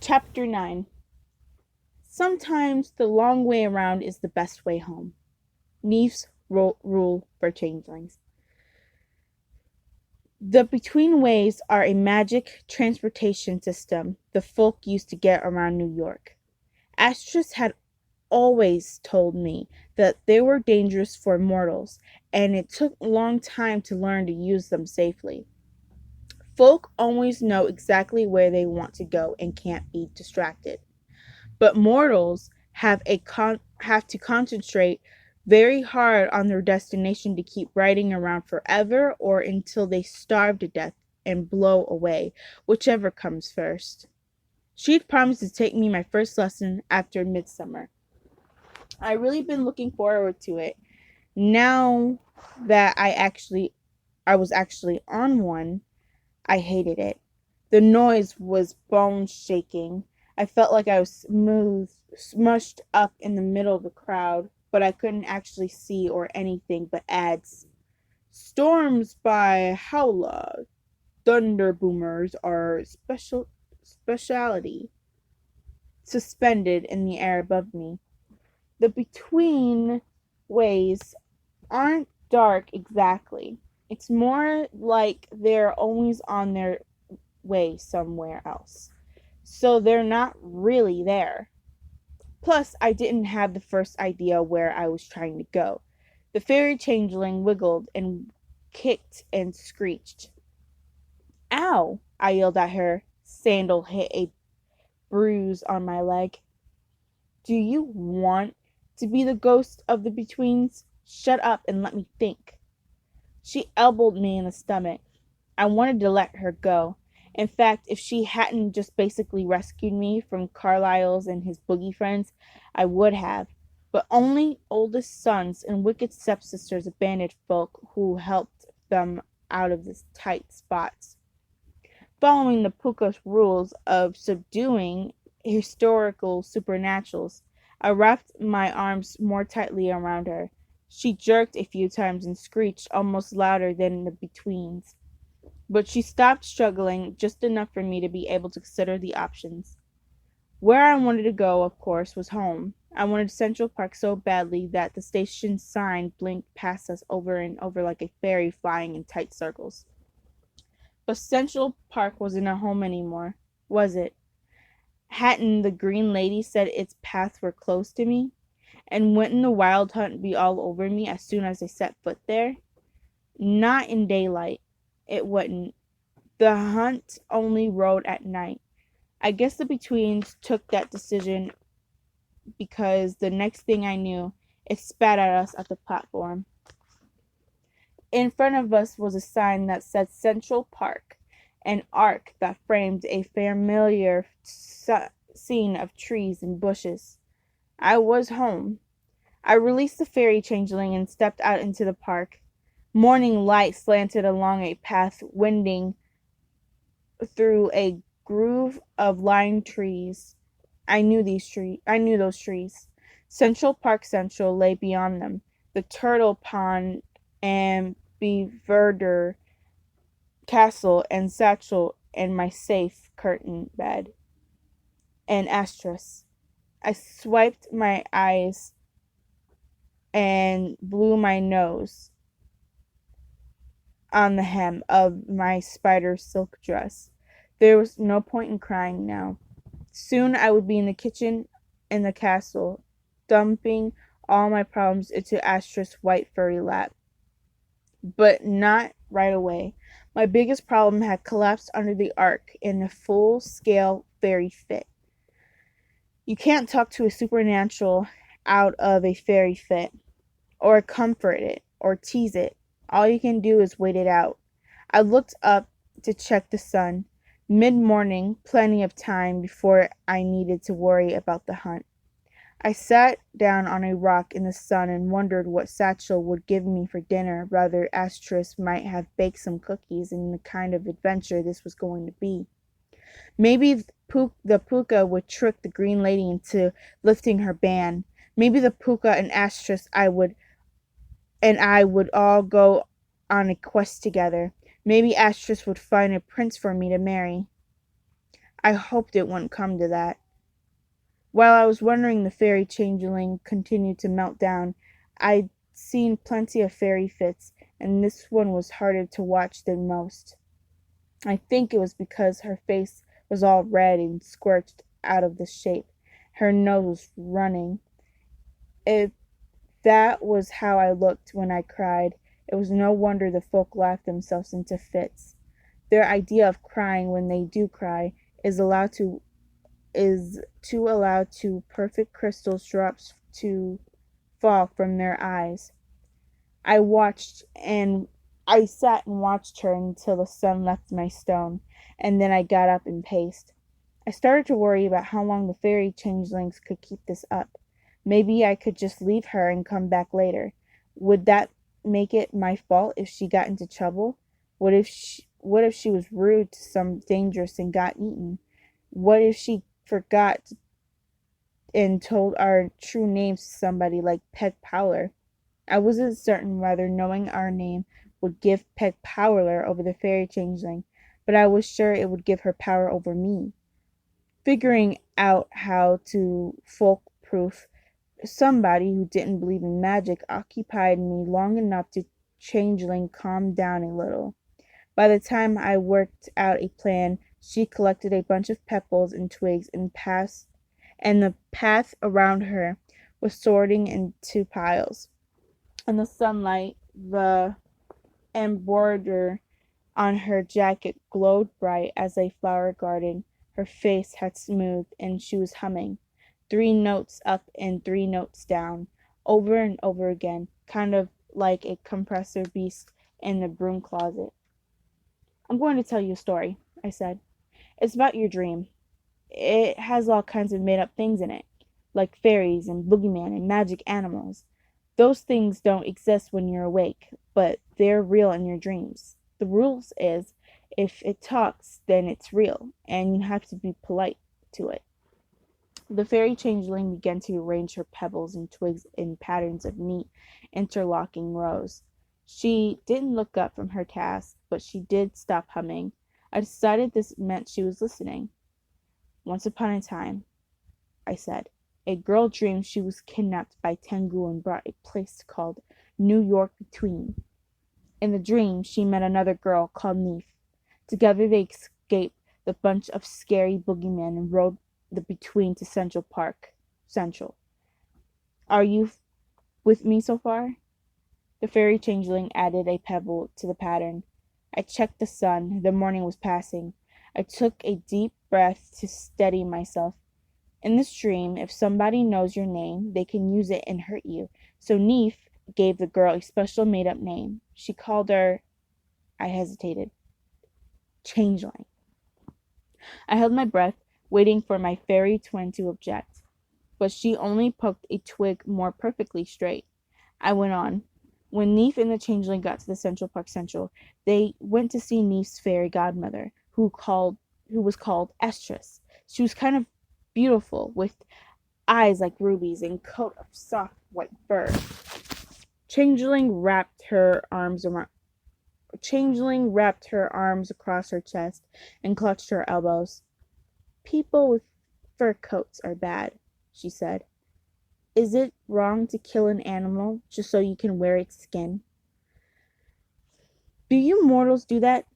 Chapter 9. Sometimes the long way around is the best way home. Neve's rule for changelings. The between ways are a magic transportation system the folk used to get around New York. Astris had always told me that they were dangerous for mortals, and it took a long time to learn to use them safely. Folk always know exactly where they want to go and can't be distracted. But mortals have to concentrate very hard on their destination to keep riding around forever or until they starve to death and blow away, whichever comes first. She'd promised to take me my first lesson after midsummer. I really been looking forward to it. Now that I was actually on one, I hated it. The noise was bone shaking. I felt like I was smushed up in the middle of the crowd, but I couldn't actually see or anything but ads. Storms by Howla, thunder boomers are specialty. Suspended in the air above me. The between ways aren't dark exactly. It's more like they're always on their way somewhere else. So they're not really there. Plus, I didn't have the first idea where I was trying to go. The fairy changeling wiggled and kicked and screeched. Ow! I yelled at her. Sandal hit a bruise on my leg. Do you want to be the ghost of the betweens? Shut up and let me think. She elbowed me in the stomach. I wanted to let her go. In fact, if she hadn't just basically rescued me from Carlyle's and his boogie friends, I would have. But only oldest sons and wicked stepsisters abandoned folk who helped them out of this tight spots. Following the Puka's rules of subduing historical supernaturals, I wrapped my arms more tightly around her. She jerked a few times and screeched almost louder than the betweens. But she stopped struggling just enough for me to be able to consider the options. Where I wanted to go, of course, was home. I wanted Central Park so badly that the station sign blinked past us over and over like a fairy flying in tight circles. But Central Park wasn't a home anymore, was it? Hadn't the Green Lady said its paths were closed to me? And wouldn't the Wild Hunt be all over me as soon as I set foot there? Not in daylight. It wouldn't. The hunt only rode at night. I guess the betweens took that decision because the next thing I knew, it spat at us at the platform. In front of us was a sign that said Central Park, an arc that framed a familiar scene of trees and bushes. I was home. I released the fairy changeling and stepped out into the park. Morning light slanted along a path winding through a grove of lying trees. I knew those trees. Central Park Central lay beyond them. The turtle pond and Beaver castle and satchel and my safe curtain bed. And Astris. I swiped my eyes and blew my nose on the hem of my spider silk dress. There was no point in crying now. Soon I would be in the kitchen in the castle, dumping all my problems into Astris' white furry lap. But not right away. My biggest problem had collapsed under the arc in a full-scale fairy fit. You can't talk to a supernatural out of a fairy fit, or comfort it, or tease it. All you can do is wait it out. I looked up to check the sun. Mid-morning, plenty of time before I needed to worry about the hunt. I sat down on a rock in the sun and wondered what Satchel would give me for dinner. Rather, Astris might have baked some cookies in the kind of adventure this was going to be. Maybe the Puka would trick the Green Lady into lifting her ban. Maybe the Puka and Astris I would all go on a quest together. Maybe Astris would find a prince for me to marry. I hoped it wouldn't come to that. While I was wondering, the fairy changeling continued to melt down. I'd seen plenty of fairy fits, and this one was harder to watch than most. I think it was because her face was all red and scorched out of the shape. Her nose was running. If that was how I looked when I cried, it was no wonder the folk laughed themselves into fits. Their idea of crying when they do cry is to allow two perfect crystal drops to fall from their eyes. I watched and I sat and watched her until the sun left my stone, and then I got up and paced. I started to worry about how long the fairy changelings could keep this up. Maybe I could just leave her and come back later. Would that make it my fault if she got into trouble? What if she was rude to some dangerous and got eaten? What if she forgot and told our true names to somebody like Peg Powler? I wasn't certain whether knowing our name would give Peg power over the fairy changeling, but I was sure it would give her power over me. Figuring out how to foolproof somebody who didn't believe in magic occupied me long enough to changeling calm down a little. By the time I worked out a plan, she collected a bunch of pebbles and twigs and the path around her was sorting into piles. In the sunlight, the embroidery on her jacket glowed bright as a flower garden. Her face had smoothed, and she was humming. 3 notes up and 3 notes down, over and over again, kind of like a compressor beast in the broom closet. I'm going to tell you a story, I said. It's about your dream. It has all kinds of made up things in it, like fairies and boogeyman and magic animals. Those things don't exist when you're awake, but they're real in your dreams. The rules is if it talks, then it's real, and you have to be polite to it. The fairy changeling began to arrange her pebbles and twigs in patterns of neat, interlocking rows. She didn't look up from her task, but she did stop humming. I decided this meant she was listening. Once upon a time, I said, a girl dreamed she was kidnapped by Tengu and brought a place called New York Between. In the dream, she met another girl called Neef. Together they escaped the bunch of scary boogeymen and rode the Between to Central Park. Central. Are you with me so far? The fairy changeling added a pebble to the pattern. I checked the sun. The morning was passing. I took a deep breath to steady myself. In this dream, if somebody knows your name, they can use it and hurt you. So Neef gave the girl a special made-up name. She called her, I hesitated, Changling. I held my breath, waiting for my fairy twin to object, but she only poked a twig more perfectly straight. I went on. When Neef and the Changeling got to the Central Park Central, they went to see Neef's fairy godmother, who was called Estrus. She was kind of beautiful, with eyes like rubies and coat of soft white fur. Changeling wrapped her arms across her chest and clutched her elbows. People with fur coats are bad, she said. Is it wrong to kill an animal just so you can wear its skin? Do you mortals do that?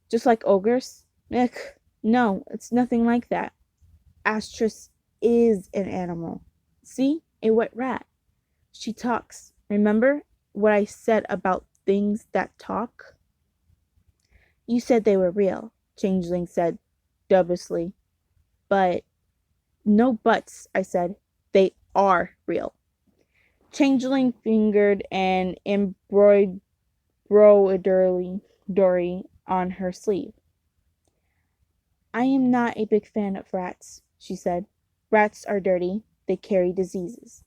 Just like ogres? No, it's nothing like that. Astrus is an animal. See? A wet rat. She talks. Remember what I said about things that talk? You said they were real, Changeling said dubiously. But no buts, I said. They are real. Changeling fingered an embroidery on her sleeve. I am not a big fan of rats, she said. Rats are dirty. They carry diseases.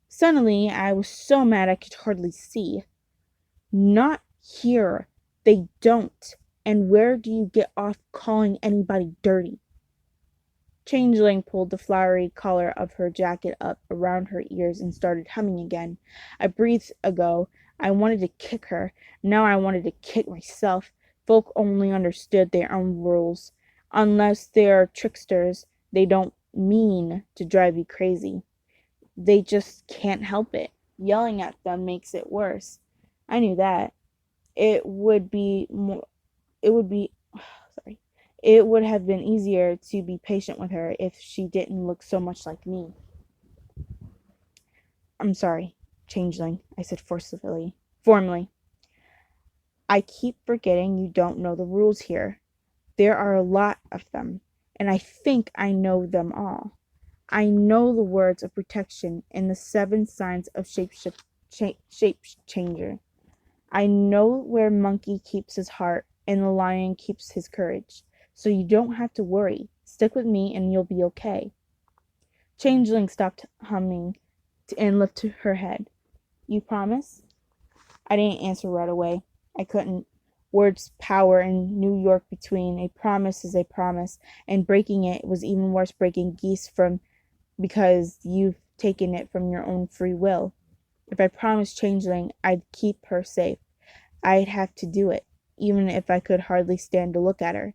Suddenly, I was so mad I could hardly see. Not here. They don't. And where do you get off calling anybody dirty? Changeling pulled the flowery collar of her jacket up around her ears and started humming again. I breathed ago. I wanted to kick her. Now I wanted to kick myself. Folk only understood their own rules. Unless they're tricksters, they don't mean to drive you crazy. They just can't help it. Yelling at them makes it worse. I knew that. It would be more, it would be, sorry. It would have been easier to be patient with her if she didn't look so much like me. I'm sorry, Changeling, I said formally. I keep forgetting you don't know the rules here. There are a lot of them, and I think I know them all. I know the words of protection and the 7 signs of shape changer. I know where monkey keeps his heart and the lion keeps his courage. So you don't have to worry. Stick with me and you'll be okay. Changeling stopped humming and lifted her head. You promise? I didn't answer right away. I couldn't. Words power in New York between a promise is a promise, and breaking it was even worse breaking geese from because you've taken it from your own free will. If I promised Changeling I'd keep her safe, I'd have to do it, even if I could hardly stand to look at her.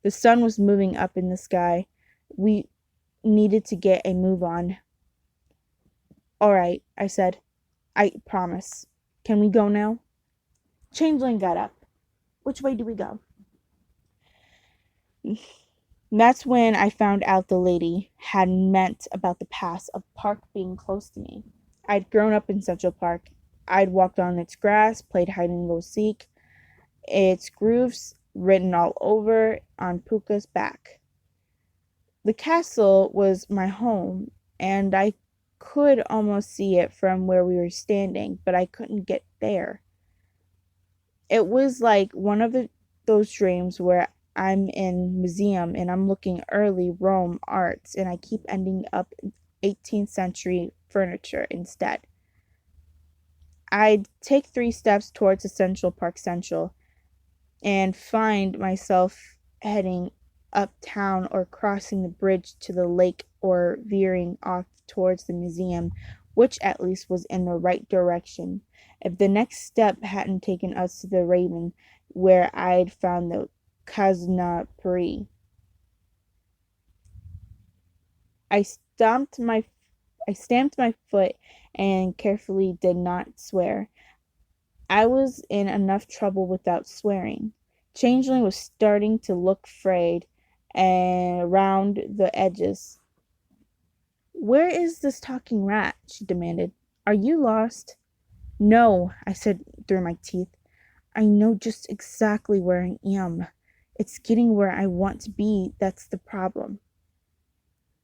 The sun was moving up in the sky. We needed to get a move on. All right, I said. I promise. Can we go now? Changeling got up. Which way do we go? That's when I found out the lady had meant about the past of Park being close to me. I'd grown up in Central Park. I'd walked on its grass, played hide and go seek, its grooves written all over on Puka's back. The castle was my home, and I could almost see it from where we were standing, but I couldn't get there. It was like one of those dreams where I'm in museum and I'm looking early Rome arts and I keep ending up in 18th century furniture instead. I'd take 3 steps towards the Central Park Central and find myself heading uptown or crossing the bridge to the lake or veering off towards the museum, which at least was in the right direction. If the next step hadn't taken us to the Raven, where I'd found the Kazna Puri. I stamped my foot and carefully did not swear. I was in enough trouble without swearing. Changeling was starting to look frayed and around the edges. Where is this talking rat? She demanded. Are you lost? No, I said through my teeth. I know just exactly where I am. It's getting where I want to be that's the problem.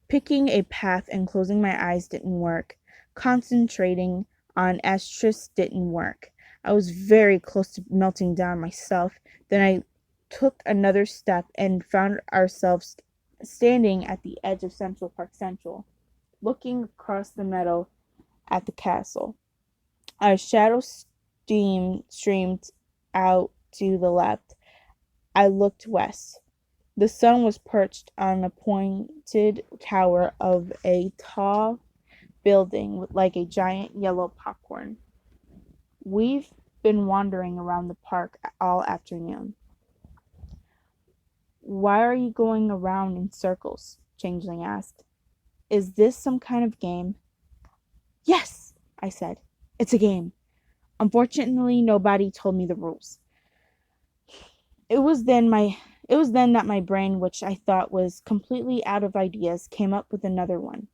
Picking a path and closing my eyes didn't work. Concentrating on Astris didn't work. I was very close to melting down myself. Then I took another step and found ourselves standing at the edge of Central Park Central, looking across the meadow at the castle. A shadow streamed out to the left. I looked west. The sun was perched on a pointed tower of a tall building like a giant yellow popcorn. We've been wandering around the park all afternoon. Why are you going around in circles? Changeling asked. Is this some kind of game? Yes, I said. It's a game. Unfortunately, nobody told me the rules. It was then that my brain, which I thought was completely out of ideas, came up with another one.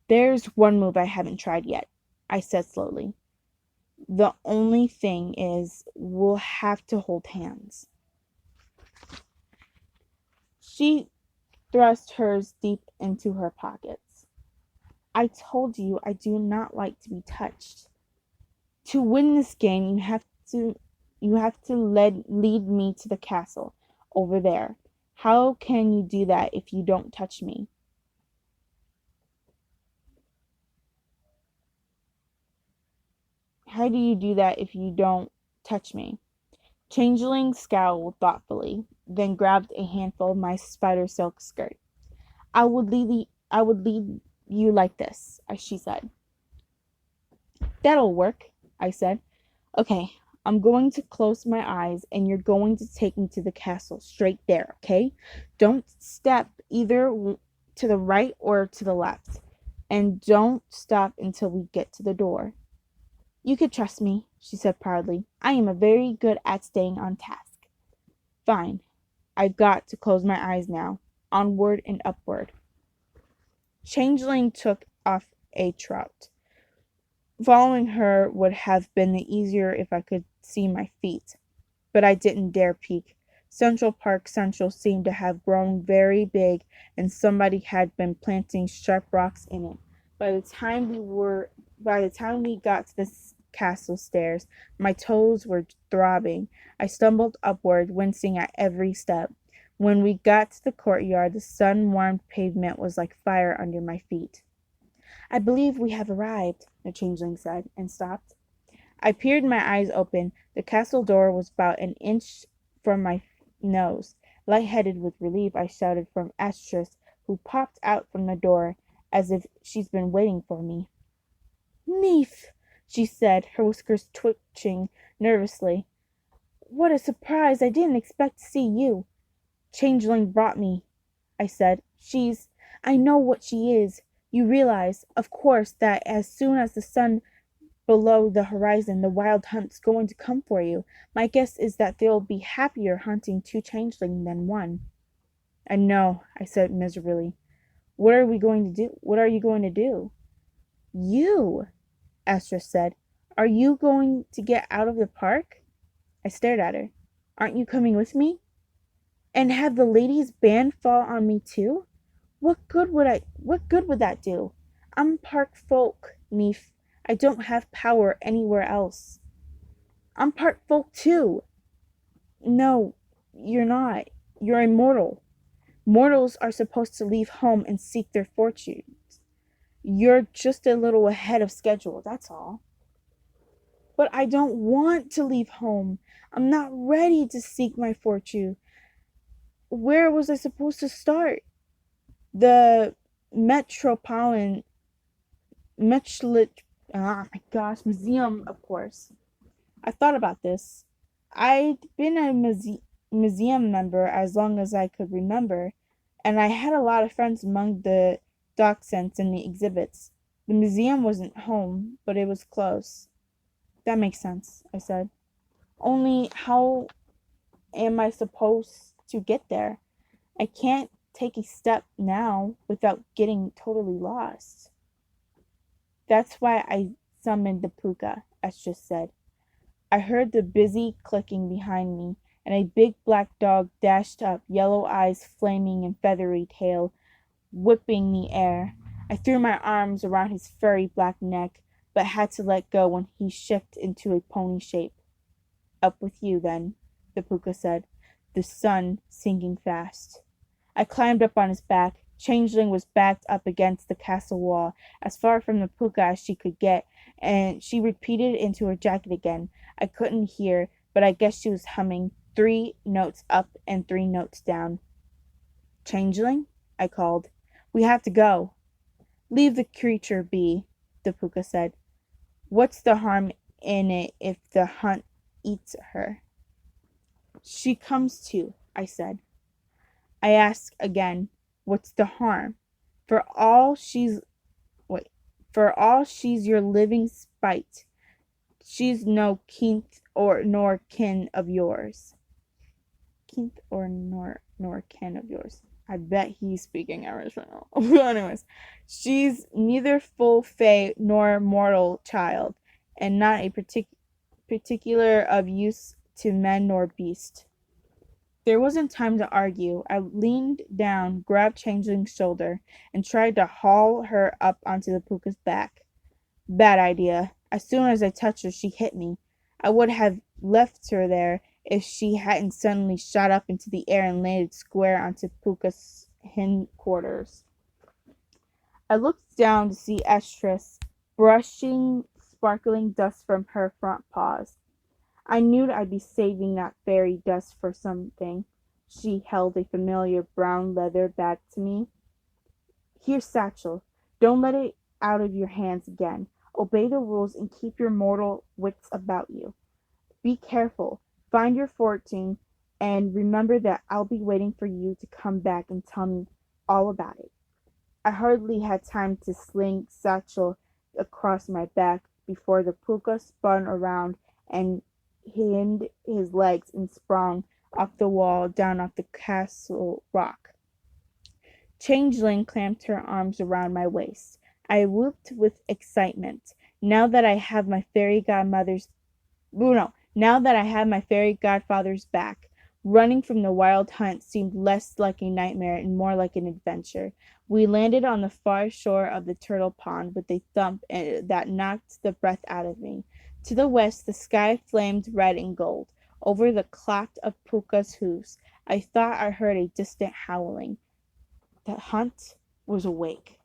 There's one move I haven't tried yet, I said slowly. The only thing is, we'll have to hold hands. She thrust hers deep into her pockets. I told you I do not like to be touched. To win this game, you have to lead me to the castle over there. How can you do that if you don't touch me? How do you do that if you don't touch me? Changeling scowled thoughtfully, then grabbed a handful of my spider silk skirt. I would lead you like this, she said. That'll work, I said. Okay, I'm going to close my eyes and you're going to take me to the castle, straight there, okay? Don't step either to the right or to the left. And don't stop until we get to the door. You can trust me, she said proudly. I am very good at staying on task. Fine. I've got to close my eyes now. Onward and upward. Changeling took off a trot. Following her would have been easier if I could see my feet, but I didn't dare peek. Central Park Central seemed to have grown very big, and somebody had been planting sharp rocks in it. By the time we got to the castle stairs, my toes were throbbing. I stumbled upward, wincing at every step. When we got to the courtyard, the sun-warmed pavement was like fire under my feet. I believe we have arrived, the changeling said, and stopped. I peered, my eyes open. The castle door was about an inch from my nose. Lightheaded with relief, I shouted for Astrus, who popped out from the door as if she'd been waiting for me. Neef, she said, her whiskers twitching nervously. What a surprise! I didn't expect to see you. Changeling brought me, I said. I know what she is. You realize, of course, that as soon as the sun below the horizon, the wild hunt's going to come for you. My guess is that they'll be happier hunting two changelings than one. I know, I said miserably. What are we going to do? What are you going to do? You, Astra said. Are you going to get out of the park? I stared at her. Aren't you coming with me? And have the ladies' band fall on me too? What good would that do? I'm park folk, Neef. I don't have power anywhere else. I'm part folk too. No, you're not. You're immortal. Mortals are supposed to leave home and seek their fortunes. You're just a little ahead of schedule, that's all. But I don't want to leave home. I'm not ready to seek my fortune. Where was I supposed to start? The Metropolitan Museum, of course. I thought about this. I'd been a museum member as long as I could remember, and I had a lot of friends among the docents and the exhibits. The museum wasn't home, but it was close. That makes sense, I said. Only how am I supposed to get there? I can't take a step now without getting totally lost. That's why I summoned the puka, Estra said. I heard the busy clicking behind me, and a big black dog dashed up, yellow eyes flaming and feathery tail whipping the air. I threw my arms around his furry black neck, but had to let go when he shifted into a pony shape. Up with you, then, the puka said, the sun sinking fast. I climbed up on his back. Changeling was backed up against the castle wall, as far from the puka as she could get, and she repeated into her jacket again. I couldn't hear, but I guess she was humming 3 notes up and 3 notes down. Changeling, I called. We have to go. Leave the creature be, the puka said. What's the harm in it if the hunt eats her? She comes to, I said. I asked again, what's the harm? For all she's your living spite, she's no kinth or nor kin of yours. Kinth or nor kin of yours. I bet he's speaking Irish right now. Anyways, she's neither full fae nor mortal child, and not a particular of use to men nor beast. There wasn't time to argue. I leaned down, grabbed Changeling's shoulder, and tried to haul her up onto the puka's back. Bad idea. As soon as I touched her, she hit me. I would have left her there if she hadn't suddenly shot up into the air and landed square onto Puka's hindquarters. I looked down to see Estrus brushing sparkling dust from her front paws. I knew I'd be saving that fairy dust for something. She held a familiar brown leather bag to me. Here, satchel. Don't let it out of your hands again. Obey the rules and keep your mortal wits about you. Be careful, find your fortune, and remember that I'll be waiting for you to come back and tell me all about it." I hardly had time to sling satchel across my back before the pooka spun around and hind his legs and sprang off the wall down off the castle rock. Changeling clamped her arms around my waist. I whooped with excitement. Now that I have my fairy godmother's no, now that I had my fairy godfather's back, running from the wild hunt seemed less like a nightmare and more like an adventure. We landed on the far shore of the turtle pond with a thump that knocked the breath out of me. To the west, the sky flamed red and gold. Over the clap of Puka's hoofs, I thought I heard a distant howling. The hunt was awake.